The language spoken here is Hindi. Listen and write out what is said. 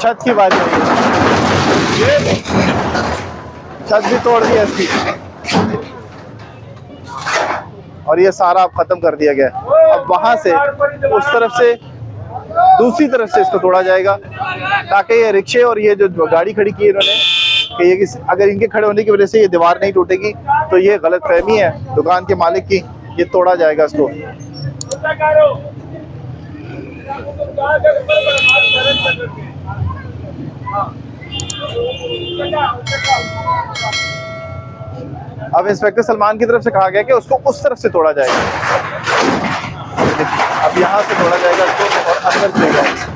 छत की बात है, छत भी तोड़ दी है इसकी और ये सारा अब खत्म कर दिया गया। अब वहां से उस तरफ से दूसरी तरफ से इसको तोड़ा जाएगा ताकि ये रिक्शे और ये जो गाड़ी खड़ी की इन्होंने कि ये अगर इनके खड़े होने की वजह से ये दीवार नहीं टूटेगी तो ये गलत फहमी है दुकान के मालिक की, ये तोड़ा जाएगा इसको। अब इंस्पेक्टर सलमान की तरफ से कहा गया कि उसको उस तरफ से तोड़ा जाएगा, अब यहाँ से तोड़ा जाएगा इसको और अंदर चले जाएगा।